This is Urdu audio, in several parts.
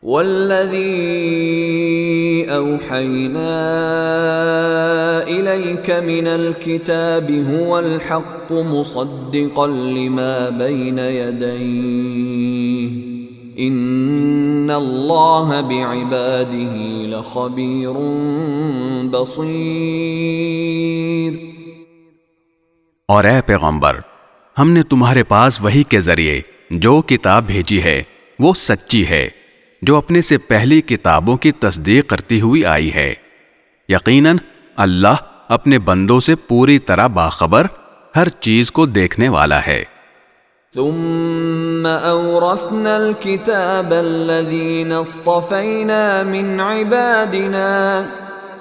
والذی اوحینا الیک من الکتاب هو الحق مصدقا لما بین یدیہ ان اللہ بعباده لخبیر بصیر۔ اور اے پیغمبر، ہم نے تمہارے پاس وحی کے ذریعے جو کتاب بھیجی ہے وہ سچی ہے، جو اپنے سے پہلی کتابوں کی تصدیق کرتی ہوئی آئی ہے۔ یقیناً اللہ اپنے بندوں سے پوری طرح باخبر، ہر چیز کو دیکھنے والا ہے۔ ثم اورثنا الكتاب الذين اصطفينا من عبادنا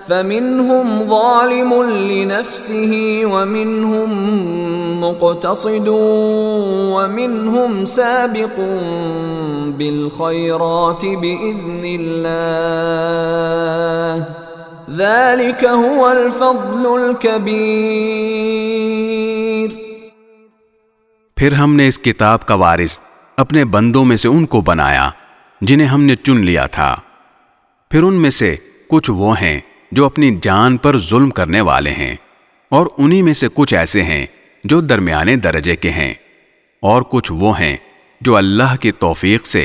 فمنهم ظالم لنفسه ومنهم مقتصد ومنهم سابق بالخيرات بإذن الله ذلك هو الفضل الكبير۔ پھر ہم نے اس کتاب کا وارث اپنے بندوں میں سے ان کو بنایا جنہیں ہم نے چن لیا تھا، پھر ان میں سے کچھ وہ ہیں جو اپنی جان پر ظلم کرنے والے ہیں، اور انہی میں سے کچھ ایسے ہیں جو درمیانے درجے کے ہیں، اور کچھ وہ ہیں جو اللہ کی توفیق سے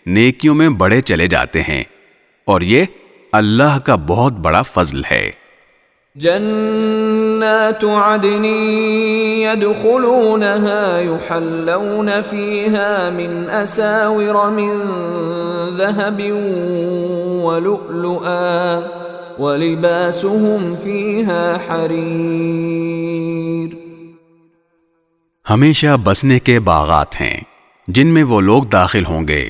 نیکیوں میں بڑھے چلے جاتے ہیں، اور یہ اللہ کا بہت بڑا فضل ہے۔ جنات عدن يدخلونها يحلون فيها من أساور من ذهب ولؤلؤا ولباسهم فيها حرير۔ ہمیشہ بسنے کے باغات ہیں جن میں وہ لوگ داخل ہوں گے،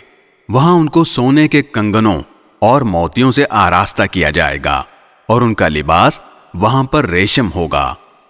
وہاں ان کو سونے کے کنگنوں اور موتیوں سے آراستہ کیا جائے گا، اور ان کا لباس وہاں پر ریشم ہوگا۔